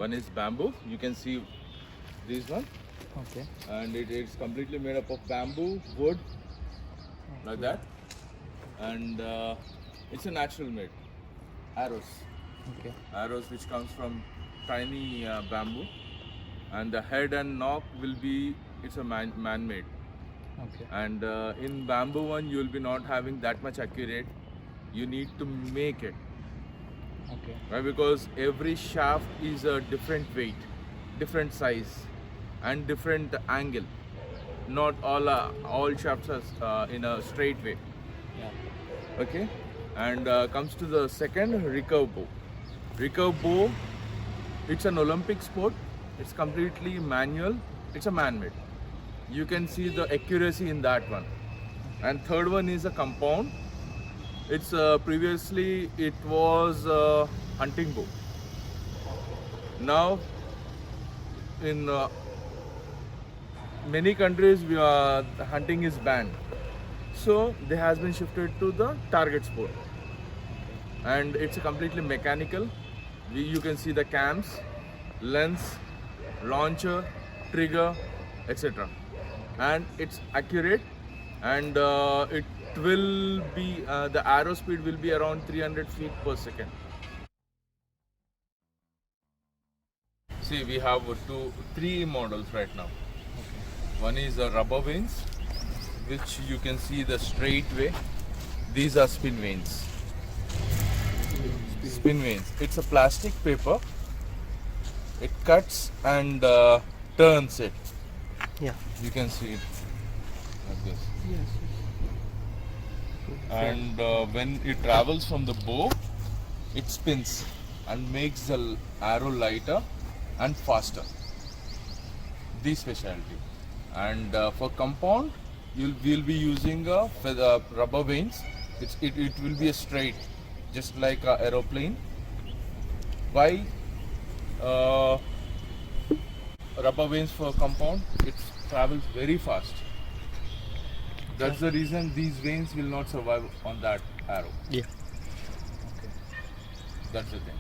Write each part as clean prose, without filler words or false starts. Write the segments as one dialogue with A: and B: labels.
A: One is bamboo. You can see this one.
B: Okay.
A: And it's completely made up of bamboo, wood, like that. And it's a natural made. Arrows.
B: Okay.
A: Arrows which comes from tiny bamboo. And the head and knock will be, it's a man-made.
B: Okay.
A: And in bamboo one, you will be not having that much accurate. You need to make it.
B: Okay.
A: Right? Because every shaft is a different weight, different size, and different angle. Not all shafts are in a straight way.
B: Yeah.
A: Okay. And comes to the second, recurve bow. Recurve bow, it's an Olympic sport. It's completely manual. It's a man-made. You can see the accuracy in that one. And third one is a compound. It's previously it was hunting bow. Now in many countries hunting is banned, so they has been shifted to the target sport, and it's completely mechanical. You can see the cams, lens, launcher, trigger, etc. And it's accurate, and it will be the arrow speed will be around 300 feet per second. See, we have three models right now. One is the rubber vanes, which you can see the straight way. These are spin vanes. Spin vanes. It's a plastic paper. It cuts and turns it.
B: Yeah.
A: You can see it like this.
B: Yes.
A: And when it travels from the bow, it spins and makes the arrow lighter and faster. This specialty. And for compound, we'll be using rubber vanes. It will be a straight, just like an aeroplane. Why rubber vanes for compound? It travels very fast. That's the reason these vanes will not survive on that arrow.
B: Yeah.
A: That's the thing.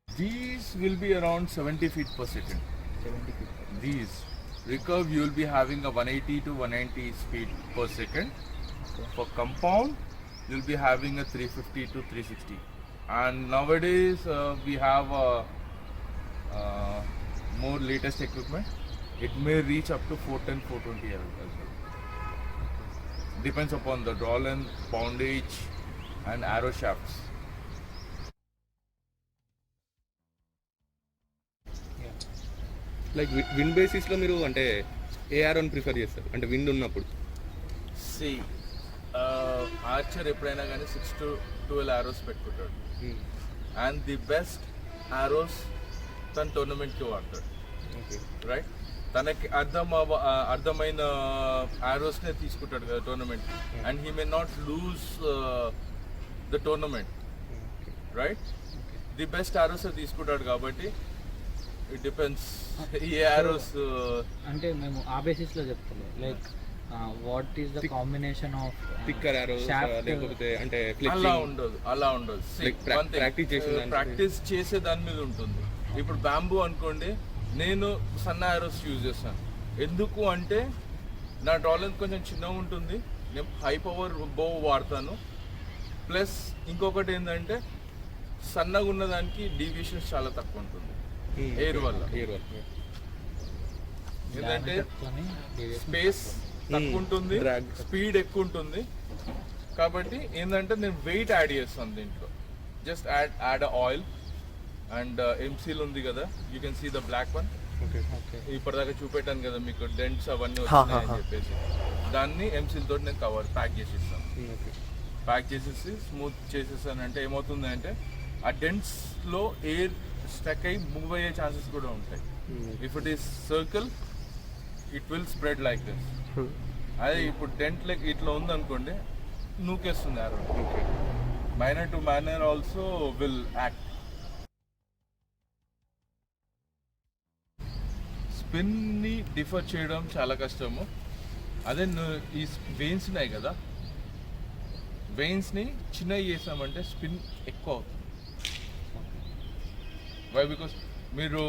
A: These will be around 70 feet per second.
B: 70 feet.
A: These recurve, you will be having a 180 to 190 speed per second.
B: Okay.
A: For compound, you'll be having a 350 to 360. And nowadays we have more latest equipment. It may reach up to 410, 420 as well. Depends upon the draw length, poundage, and arrow shafts.
C: Like wind బేసిస్లో మీరు అంటే ఏ ఆరోని prefer చేస్తారు అంటే wind ఉన్నప్పుడు?
A: See, Archer ఎప్పుడైనా కానీ 6 to 12 arrows పెట్టుకుంటాడు. And the best arrows తన టోర్నమెంట్కి వాడతాడు.
C: ఓకే.
A: రైట్, తనకి అర్థమైన ఆరోస్నే తీసుకుంటాడు కదా tournament. And he may not lose the tournament. Right, the best Aorus తీసుకుంటాడు కాబట్టి ఇట్ డిపెండ్స్ ఈ ఆరోస్.
B: అంటే మేము ఆ బేసిస్ లో చెప్తాము like what is the combination of
C: thicker Aorus లేకపోతే అంటే
A: అలా ఉండదు. ప్రాక్టీస్ చేసే దాని మీద ఉంటుంది. ఇప్పుడు బ్యాంబూ అనుకోండి, నేను సన్న ఆరోస్ యూజ్ చేస్తాను. ఎందుకు అంటే నా డ్రా లెంత్ కొంచెం చిన్నగా ఉంటుంది, నేను హై పవర్ బో వాడతాను. ప్లస్ ఇంకొకటి ఏంటంటే సన్నగా ఉన్నదానికి డీవియేషన్స్ చాలా తక్కువ ఉంటుంది ఎయిర్ వల్ల. ఏంటంటే స్పేస్ తక్కువ ఉంటుంది, స్పీడ్ ఎక్కువ ఉంటుంది. కాబట్టి ఏంటంటే నేను వెయిట్ యాడ్ చేస్తాను దీంట్లో. జస్ట్ యాడ్ ఆయిల్ అండ్ ఎంసీల్ ఉంది కదా, you can see the black one. ఇప్పటిదాకా చూపెట్టాను కదా మీకు, డెంట్స్ అవన్నీ వస్తున్నాయని చెప్పేసి. దాన్ని ఎంసీల్ తోటి నేను ప్యాక్ చేసిస్తాను. ప్యాక్ చేసేసి స్మూత్ చేసేసానంటే ఏమవుతుంది అంటే ఆ డెంట్స్లో ఎయిర్ స్టక్ అయ్యి మూవ్ అయ్యే ఛాన్సెస్ కూడా ఉంటాయి. If it is circle it will spread like this. అదే ఇప్పుడు డెంట్ లైక్ ఇట్లా ఉందనుకోండి, నూకేస్తుంది arrow. Minor to minor also will act. స్పిన్ని డిఫర్ చేయడం చాలా కష్టము. అదే ఈ వెయిన్స్ ఉన్నాయి కదా, వెయిన్స్ని చిన్నవి చేసామంటే స్పిన్ ఎక్కువ అవుతుంది. వై? బికాస్ మీరు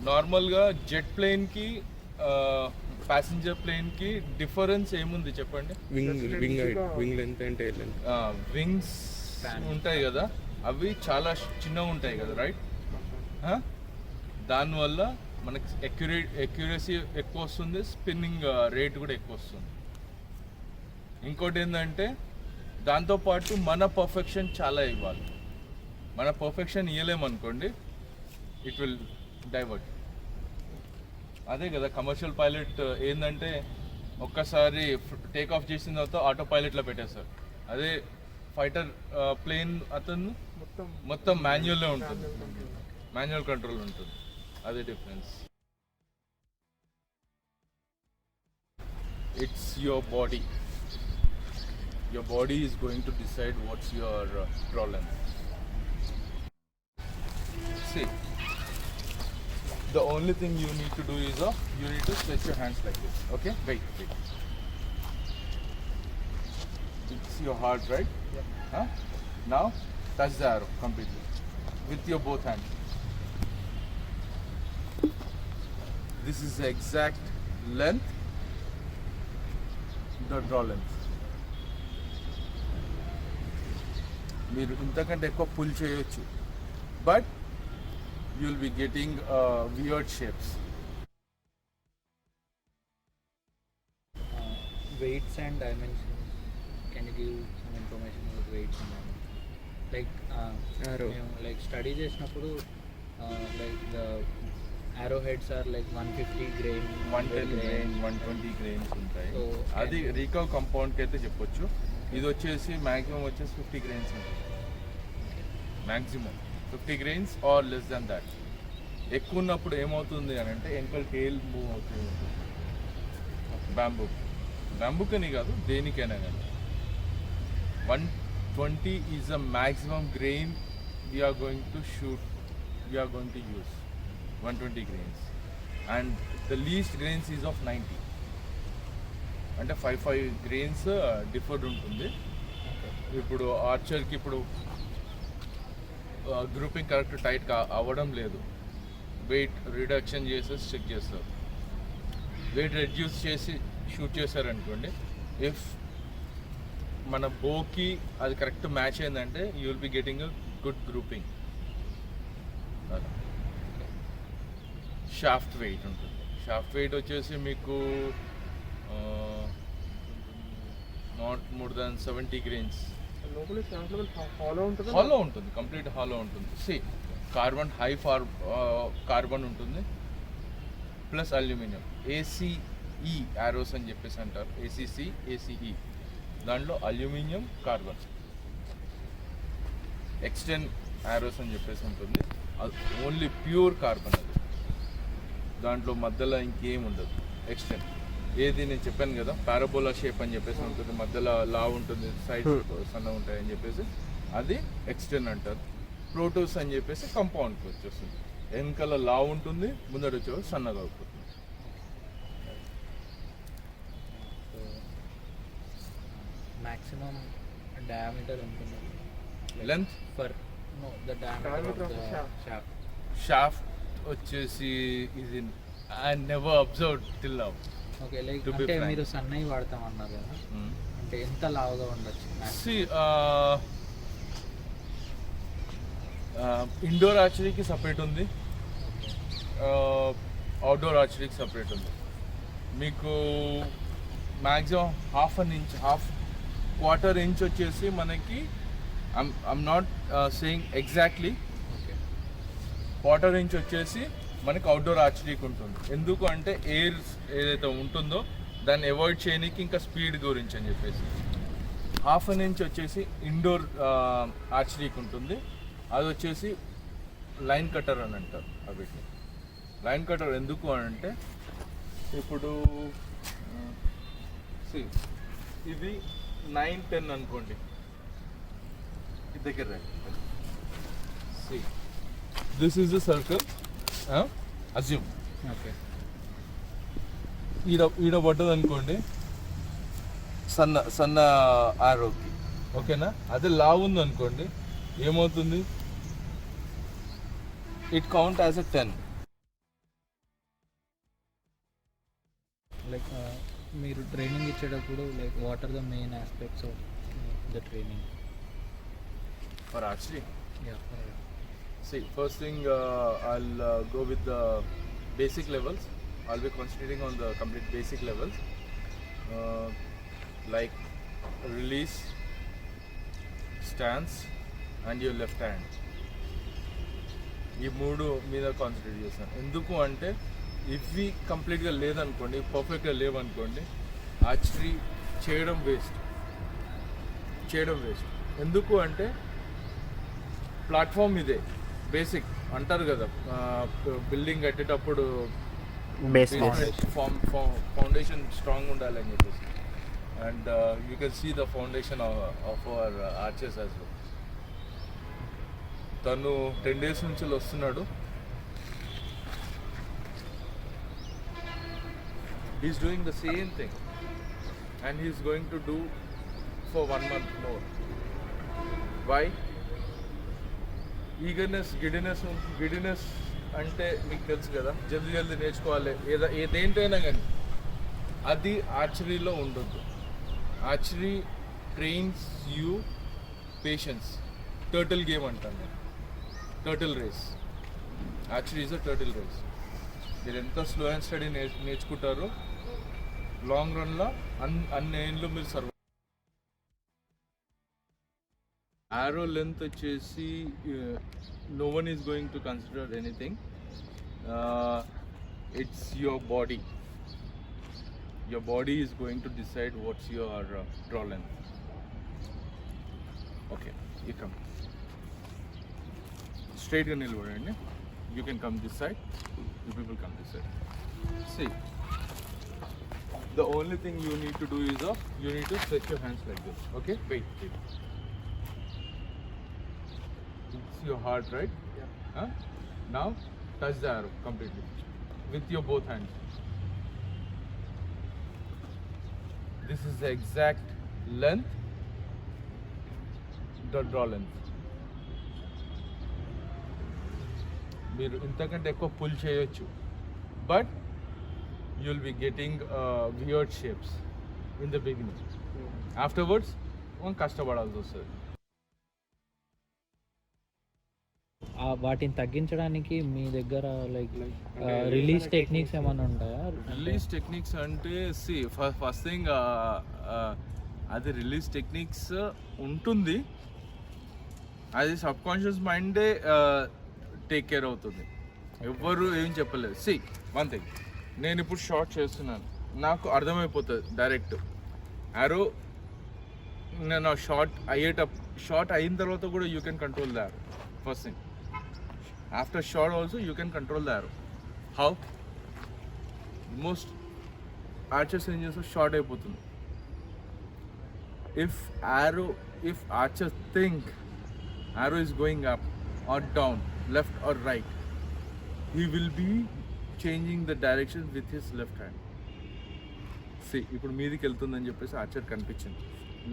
A: నార్మల్గా జెట్ ప్లేన్కి ప్యాసింజర్ ప్లేన్కి డిఫరెన్స్ ఏముంది చెప్పండి?
C: వింగ్ లెంత్ అంటే
A: వింగ్స్ ఉంటాయి కదా, అవి చాలా చిన్నగా ఉంటాయి కదా, రైట్? దానివల్ల మనకి అక్యురసీ ఎక్కువ వస్తుంది, స్పిన్నింగ్ రేట్ కూడా ఎక్కువ వస్తుంది. ఇంకోటి ఏంటంటే దాంతోపాటు మన పర్ఫెక్షన్ చాలా ఇవ్వాలి. మన పర్ఫెక్షన్ ఇవ్వలేమనుకోండి, ఇట్ విల్ డైవర్ట్. అదే కదా కమర్షియల్ పైలట్ ఏంటంటే ఒక్కసారి టేక్ ఆఫ్ చేసిన తర్వాత ఆటో పైలట్లో పెట్టేస్తారు. అదే ఫైటర్ ప్లేన్ అతను మొత్తం మాన్యువల్లో ఉంటుంది, మాన్యువల్ కంట్రోల్ ఉంటుంది. అదే difference. It's your body. Your body is going to decide what's your problem. See, the only thing you need to do is you need to stretch your hands like this. Okay? Wait. It's your heart, right? Yeah. Huh? Now, touch the arrow completely with your both hands. This is the exact length, the draw length. మీరు ఇంతకంటే ఎక్కువ pull చేయొచ్చు, but you will be getting weird shapes.
B: Weights and dimensions. Can you give some information about weights and dimensions? Like study చేసినప్పుడు like the arrowheads are like 150 grain,
A: 110 grain, 120 grains ఉంటాయి.
B: So,
A: అది రీకవ్ కాంపౌండ్కి అయితే చెప్పొచ్చు. ఇది వచ్చేసి maximum వచ్చేసి 50 grains ఉంటుంది. Maximum 50 grains or less than that. ఎక్కువ ఉన్నప్పుడు ఏమవుతుంది అని అంటే ఎంకల్ టేల్ మూవ్ అవుతూ ఉంటుంది. బ్యాంబూకని కాదు, దేనికైనా కానీ 120 is a maximum grain we're going to use. 120 grains and the least grains is of 90. అంటే 5 grains డిఫర్డ్ ఉంటుంది. ఇప్పుడు ఆర్చర్కి ఇప్పుడు గ్రూపింగ్ కరెక్ట్ టైట్గా అవ్వడం లేదు, వెయిట్ రిడక్షన్ చేసేసి చెక్ చేస్తారు. వెయిట్ రెడ్యూస్ చేసి షూట్ చేశారనుకోండి, ఇఫ్ మన బోకి అది కరెక్ట్ మ్యాచ్ అయిందంటే you will be getting a good grouping. Shaft weight ఉంటుంది. షాఫ్ట్ వెయిట్ వచ్చేసి మీకు not more than 70 grains. Hollow ఉంటుంది, కంప్లీట్ హాలో ఉంటుంది. సి కార్బన్ హై కార్బన్ ఉంటుంది, ప్లస్ అల్యూమినియం. ACE యారోస్ అని చెప్పేసి అంటారు, ACE. దాంట్లో అల్యూమినియం, కార్బన్. ఎక్స్టెన్ యారోస్ అని చెప్పేసి ఉంటుంది, ఓన్లీ ప్యూర్ కార్బన్. అది దాంట్లో మధ్యలో ఇంకేం ఉండదు. ఎక్స్టెన్ ఏది నేను చెప్పాను కదా, పారాబోలా షేప్ అని చెప్పేసి ఉంటుంది, మధ్యలో లావ్ ఉంటుంది, సైడ్ సన్న ఉంటాయి అని చెప్పేసి అది ఎక్స్టెన్ అంటారు. ప్రోటోస్ అని చెప్పేసి కంపౌండ్కి వచ్చేస్తుంది, వెనకాల లావ్ ఉంటుంది, ముందర వచ్చే సన్నగా అవుతుంది.
B: maximum diameter ఉంటుంది,
A: length
B: for the diameter of the shaft.
A: Shaft వచ్చేసి ఇది I never observe till now.
B: Okay, like
A: To be
B: అంటే
A: frank.
B: మీరు సన్నవి వాడతాం అన్నారు కదా, అంటే ఎంత లావుగా ఉండొచ్చు?
A: ఇండోర్ ఆర్చరీకి సపరేట్ ఉంది, అవుట్డోర్ ఆర్చరీకి సపరేట్ ఉంది. మీకు మ్యాక్సిమం హాఫ్ క్వార్టర్ ఇంచ్ వచ్చేసి మనకి, I'm not saying exactly,
B: okay,
A: quarter inch వచ్చేసి మనకి అవుట్డోర్ ఆర్చరీకి ఉంటుంది. ఎందుకు అంటే ఎయిర్ ఏదైతే ఉంటుందో దాన్ని అవాయిడ్ చేయడానికి, ఇంకా స్పీడ్ గురించి అని చెప్పేసి. హాఫ్ అన్ ఇంచ్ వచ్చేసి ఇండోర్ ఆర్చరీకి ఉంటుంది. అది వచ్చేసి లైన్ కటర్ అని అంటారు. వీటిని లైన్ కటర్ ఎందుకు అని అంటే, ఇప్పుడు ఇది 9-10 అనుకోండి, ఇది దగ్గర this is the circle. Assume
B: okay,
A: ఈడ పడ్డది అనుకోండి, సన్న ఆరోకి ఓకేనా. అదే లావ్ ఉంది అనుకోండి ఏమవుతుంది, it count as a 10.
B: Like మీరు ట్రైనింగ్ ఇచ్చేటప్పుడు like what are the main aspects of the training
A: for archery?
B: Yeah
A: See, first thing, I'll go with the basic levels. I'll be concentrating on the complete basic levels, like release, stance, and your left hand. ఈ మూడు మీద concentrate చేస్తాను. ఎందుకు అంటే ఇవి కంప్లీట్గా లేదనుకోండి, పర్ఫెక్ట్గా లేవనుకోండి, ఆర్చరీ చేయడం వేస్ట్. ఎందుకు అంటే ప్లాట్ఫామ్ ఇదే బేసిక్ అంటారు కదా, బిల్డింగ్ కట్టేటప్పుడు ఫౌండేషన్ స్ట్రాంగ్ ఉండాలి అని చెప్పేసి. And you can see the foundation of our archers as well. తను 10 days నుంచి వస్తున్నాడు. He's doing the same thing and he's going to do for 1 month more. Why? Eagerness, giddiness అంటే మీకు తెలుసు కదా, జల్దీ నేర్చుకోవాలి ఏదేంటైనా కానీ, అది ఆర్చరీలో ఉండొద్దు. Archery trains you patience. Turtle game అంటాను నేను, turtle race. Archery is a turtle race. మీరు ఎంత స్లో అండ్ స్టడీ నేర్చుకుంటారో లాంగ్ రన్లో అన్ని ఏళ్ళు మీరు సర్వ్. ఆరో లెంత్ వచ్చేసి no one is going to consider anything. It's your body. Your body is going to decide what's your draw length. Okay, you come. Straight ga nilvadandi. You can come this side. You people come this side. See, the only thing you need to do is you need to stretch your hands like this. Okay, wait. It's your heart, right?
B: Yeah.
A: Huh? Now touch the arrow completely with your both hands. This is the exact length, the draw length. మీరు ఇంతకంటే ఎక్కువ pull చేయొచ్చు, but you will be getting weird shapes in the beginning. Afterwards మనం కష్టపడాల్సి వస్తుంది.
B: వాటిని తగ్గించడానికి మీ దగ్గర లైక్ రిలీజ్ టెక్నిక్స్ ఏమైనా ఉంటాయా?
A: రిలీజ్ టెక్నిక్స్ అంటే ఫస్ట్ థింగ్ అది రిలీజ్ టెక్నిక్స్ ఉంటుంది, అది సబ్ కాన్షియస్ మైండే టేక్ కేర్ అవుతుంది, ఎవ్వరు ఏం చెప్పలేదు. వన్ థింగ్, నేను ఇప్పుడు షార్ట్ చేస్తున్నాను, నాకు అర్థమైపోతుంది డైరెక్ట్ యారో. నేను షార్ట్ అయిన తర్వాత కూడా you can control the arrow. First thing, after shot also you can control the arrow. How? Most archers ఏం చేస్తారు, షార్ట్ అయిపోతుంది. if archers think arrow is going up or down, left or right, he will be changing the direction with his left hand. ఇప్పుడు మీదికి వెళ్తుందని చెప్పేసి Archer కనిపించింది,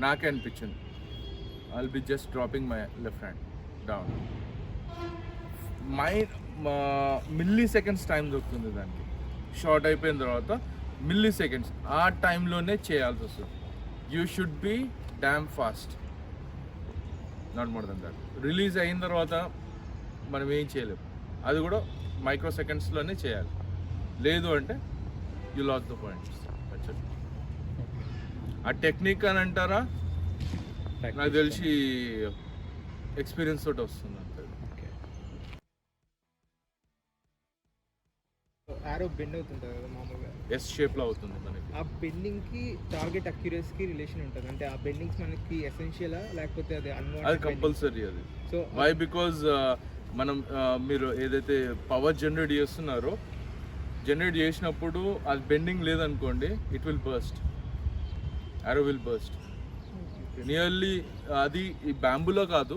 A: నాకే అనిపించింది, I'll be just dropping my left hand down. Milli seconds time దొరుకుతుంది దానికి. Short అయిపోయిన తర్వాత మిల్లీ సెకండ్స్ ఆ టైంలోనే చేయాల్సి వస్తుంది. You should be dam fast, not more than that. Release అయిన తర్వాత మనం ఏం చేయలేము, అది కూడా మైక్రో సెకండ్స్లోనే చేయాలి. లేదు అంటే యూ లాస్ ద పాయింట్స్. ఆ టెక్నిక్ అని అంటారా, నాకు తెలిసి ఎక్స్పీరియన్స్ తోటి వస్తుంది అంతే.
D: ఆరో బెండ్ అవుతుంది కదా మామూలుగా,
A: ఎస్ షేప్లో అవుతుంది మనకి.
D: ఆ బెండింగ్కి టార్గెట్ అక్యురసీకి రిలేషన్ ఉంటుంది. అంటే ఆ బెండింగ్స్ మనకి ఎసెన్షియలా లేకపోతే అది
A: అది కంపల్సరీ అది. సో వై బికాజ్ మనం మీరు ఏదైతే పవర్ జనరేట్ చేస్తున్నారో, జనరేట్ చేసినప్పుడు అది బెండింగ్ లేదనుకోండి, ఇట్ విల్ బర్స్ట్, ఆరో విల్ బర్స్ట్ నియర్లీ. అది ఈ బ్యాంబూలో కాదు,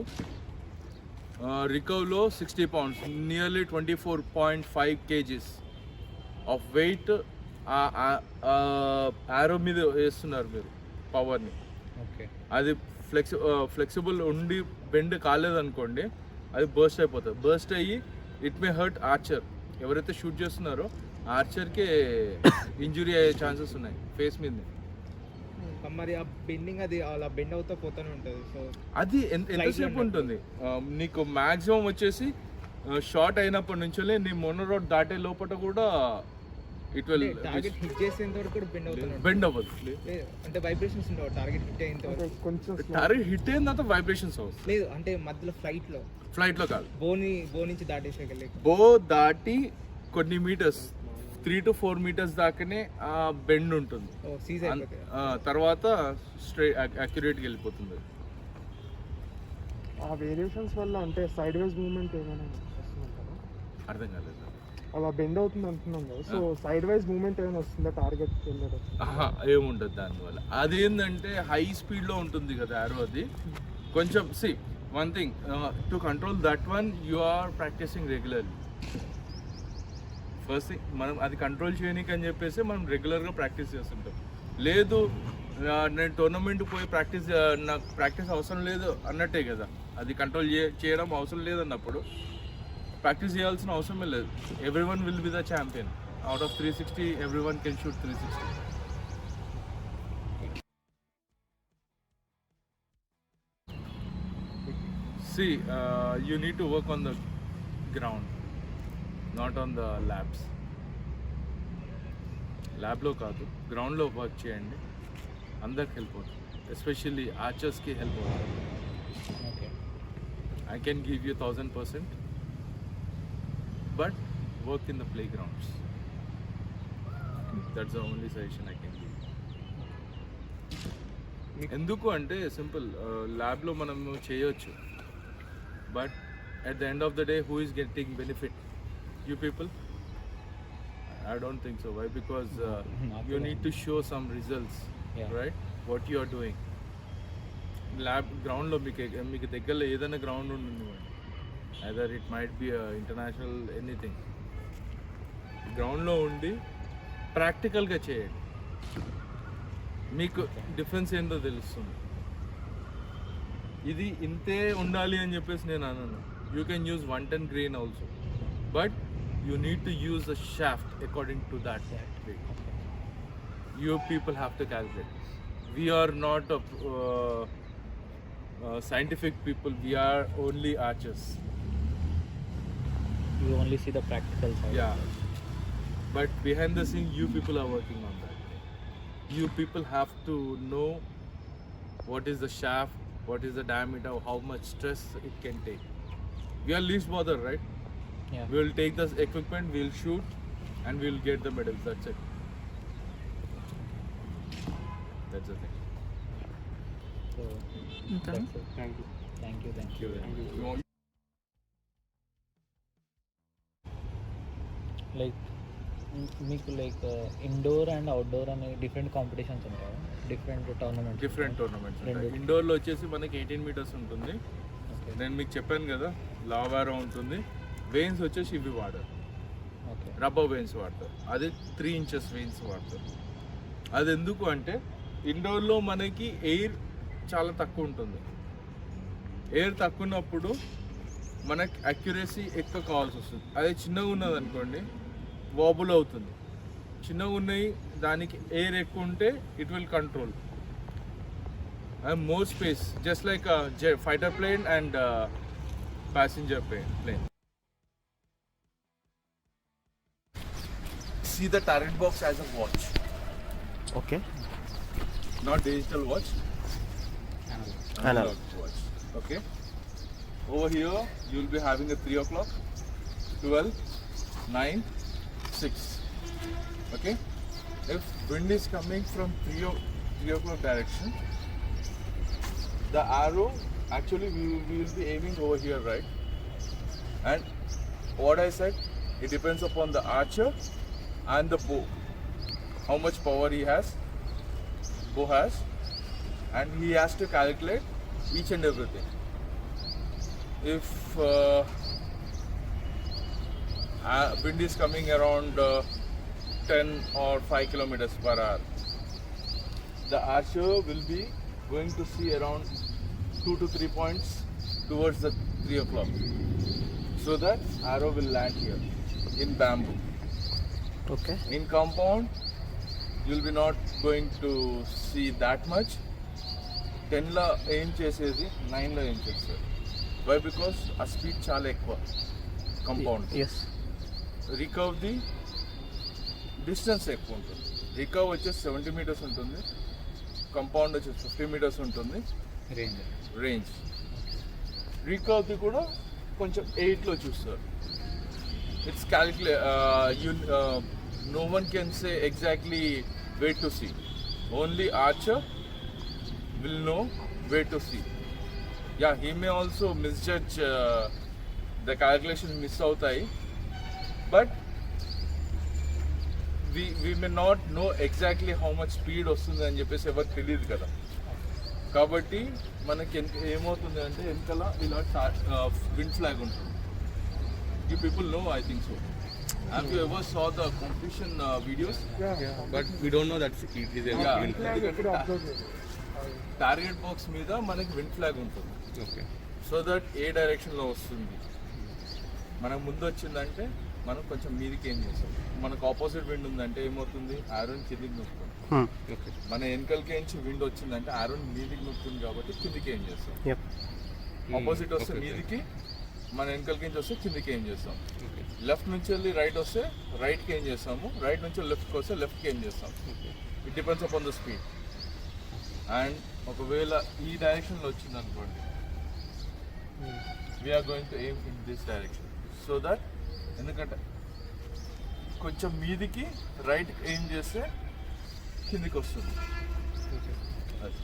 A: రికవ్లో 60 pounds, nearly 24.5 kgs of weight ఆరో మీద వేస్తున్నారు మీరు పవర్ని.
B: ఓకే,
A: అది ఫ్లెక్సిబుల్ ఉండి బెండ్ కాలేదనుకోండి, అది బర్స్ట్ అయిపోతుంది. బర్స్ట్ అయ్యి ఇట్ మే హర్ట్ ఆర్చర్. ఎవరైతే షూట్ చేస్తున్నారో ఆర్చర్కే ఇంజురీ అయ్యే ఛాన్సెస్ ఉన్నాయి ఫేస్ మీద.
D: మరి ఆ బెండింగ్ అది అలా బెండ్ అవుతా పోతూనే ఉంటుంది. సో
A: అది ఎంతసేపు ఉంటుంది నీకు మ్యాక్సిమం వచ్చేసి షార్ట్ అయినప్పటి నుంచి నీ మొన్న రోడ్ దాటే లోపల కూడా ఇట్ విల్
D: టార్గెట్ హిట్ చేసేంత వరకు కూడా బెండ్ అవుతుంది.
A: బెండ్ అవ్వదు.
D: లేదు అంటే వైబ్రేషన్స్ ఉండవు టార్గెట్ హిట్ అయ్యేంత వరకు.
E: కొంచెం
A: టార్గెట్ హిట్ అయిన తర్వాత వైబ్రేషన్స్ అవుతుంది.
D: లేదు అంటే మధ్యలో
A: ఫ్లైట్లో కాదు,
D: బో నుంచి దాటేసేకెళ్ళి
A: బో దాటి కొన్ని మీటర్స్ 3 to 4 మీటర్స్ దాకానే ఆ బెండ్ ఉంటుంది.
D: సీజ్ అయిపోతుంది.
A: తర్వాత అక్యురేట్గా వెళ్ళిపోతుంది.
E: ఆ వేరియేషన్స్ వల్ల అంటే సైడ్ వేస్ మూవ్మెంట్ ఏమైనా వస్తుందంటారా?
A: అర్థం కాలేదు.
E: అలా బెండ్ అవుతుంది అంటున్నాం కదా, సో సైడ్ వైజ్ మూవ్మెంట్ ఏమైనా వస్తుందా టార్గెట్ వెళ్ళడం?
A: ఏముంటుంది దానివల్ల. అదేంటంటే హై స్పీడ్లో ఉంటుంది కదా యారో, అది కొంచెం one thing to control that one you are practising regularly. First thing మనం అది కంట్రోల్ చేయనీకి అని చెప్పేసి మనం రెగ్యులర్గా ప్రాక్టీస్ చేస్తుంటాం. లేదు నేను టోర్నమెంట్ పోయి నాకు ప్రాక్టీస్ అవసరం లేదు అన్నట్టే కదా, అది కంట్రోల్ చేయడం అవసరం లేదన్నప్పుడు ప్రాక్టీస్ చేయాల్సిన అవసరమే లేదు. Every one will be the champion. Out of 360 every one can shoot 360. See, you need to work on the ground, not on the labs. ల్యాబ్లో కాదు, గ్రౌండ్లో వర్క్ చేయండి, అందరికి హెల్ప్ అవుతుంది. ఎస్పెషల్లీ ఆర్చర్స్కి హెల్ప్ అవుతుంది.
B: Okay,
A: I can give you 1000%, but work in the playgrounds. That's the only suggestion I can give. ఎందుకు అంటే simple, ల్యాబ్లో మనం చేయొచ్చు, but at the end of the day who is getting benefit? You people? I don't think so. Why? Because you need to show some results, right? What you are doing. Lab గ్రౌండ్లో మీకు దగ్గరలో ఏదైనా ground ఉంటుంది, either it might be international anything. గ్రౌండ్లో ఉండి ప్రాక్టికల్గా చేయండి, మీకు డిఫరెన్స్ ఏంటో తెలుస్తుంది. ఇది ఇంతే ఉండాలి అని చెప్పేసి నేను అన్నాను. You can use 110 grain also, but you need to use the shaft according to that weight. You people have to calculate. We are not scientific people, we are only archers.
B: you only see the practical side.
A: Yeah, but behind the scene you people are working on that. You people have to know what is the shaft, what is the diameter, how much stress it can take. We are least bothered, right?
B: Yeah.
A: We'll take this equipment, we'll shoot, and we'll get the medals. That's it. That's the thing.
B: So that's it.
E: Thank you.
B: Thank you.
A: Thank you.
B: Like మీకు like indoor and outdoor అనే different competitions ఉంటాయి, different tournaments.
A: Different tournaments ఉంటాయి.
B: రెండు.
A: ఇండోర్లో వచ్చేసి మనకి 18 meters ఉంటుంది.
B: Okay,
A: నేను మీకు చెప్పాను కదా, లావారో ఉంటుంది. వెయిన్స్ వచ్చేసి ఇవి వాడరు,
B: ఓకే,
A: రబ్బర్ వెయిన్స్ వాడతారు. అది 3 inches వెయిన్స్ వాడతారు. అది ఎందుకు అంటే ఇండోర్లో మనకి ఎయిర్ చాలా తక్కువ ఉంటుంది. ఎయిర్ తక్కువ ఉన్నప్పుడు మనకి అక్యురసీ ఎక్కువ కావాల్సి వస్తుంది. అదే చిన్నగా ఉన్నది అనుకోండి, వాబుల్ అవుతుంది. చిన్నగా ఉన్నాయి దానికి ఎయిర్ ఎక్కువ ఉంటే it will control and more space, just like fighter plane and passenger plane. See the turret box as a watch,
F: Okay.
A: not digital watch.
F: Analog.
A: Watch. Okay. Over here you will be having a 3 o'clock, 12, 9, 6. Okay. If wind is coming from 3 o'clock direction, the arrow actually we will be aiming over here, right? And what I said, it depends upon the archer and the bow, how much power bow has, and he has to calculate each and everything. If wind is coming around 10 or 5 kilometers per hour, the archer will be going to see around 2 to 3 points towards the 3 o'clock, so that arrow will land here in bamboo.
B: Okay.
A: In compound, you'll be not going to see that much. 10 la aim chesedi 9 la aim cheస్తారు. Why? Because a speed చాలా ఎక్కువ compound.
B: Yes.
A: Recurve the distance ఎక్కువ ఉంటుంది. Recurve వచ్చేసి 70 meters ఉంటుంది, compound వచ్చేసి 50 meters ఉంటుంది range. రికర్వ్ది కూడా కొంచెం 8లో చూస్తారు. It's no one can say exactly where to see. Only archer will know where to see. Yeah, he may also misjudge, the calculation miss అవుతాయి, but we may not know exactly how much speed వస్తుంది అని చెప్పేసి ఎవరికి తెలియదు కదా. కాబట్టి మనకి ఏమవుతుంది అంటే వెనకాల ఇలా విండ్ ఫ్లాగ్ ఉంటుంది. You people know, I think so. Have you ever saw the competition videos?
C: But we don't know that it is
A: Yeah.
E: ఎప్పుడు అబ్జర్వ్ చేయలేదు.
A: టార్గెట్ బాక్స్ మీద మనకి విండ్ ఫ్లాగ్ ఉంటుంది.
C: ఓకే
A: సో దట్ ఏ డైరెక్షన్లో వస్తుంది, మనకు ముందు వచ్చిందంటే మనం కొంచెం మీదికి ఏం చేస్తాం. మనకు ఆపోజిట్ విండ్ ఉందంటే ఏమవుతుంది, ఆరోన్ కిందికి నొక్కుతుంది.
C: ఓకే
A: మన వెనకలకి నుంచి విండ్ వచ్చిందంటే ఆరోన్ మీదికి నొక్కుతుంది కాబట్టి కిందికి ఏం చేస్తాం. ఆపోజిట్ వస్తే మీదికి, మన వెనకలకి నుంచి వస్తే కిందికి ఏం చేస్తాం. లెఫ్ట్ నుంచి వెళ్ళి రైట్ వస్తే రైట్కి ఏం చేస్తాము, రైట్ నుంచి లెఫ్ట్కి వస్తే లెఫ్ట్కి ఏం చేస్తాం. It depends upon the speed. And ఒకవేళ ఈ డైరెక్షన్లో వచ్చింది అనుకోండి, we're going to aim in this direction. So that ఎందుకంటే కొంచెం మీదికి రైట్ ఏం చేస్తే కిందికి వస్తుంది. అది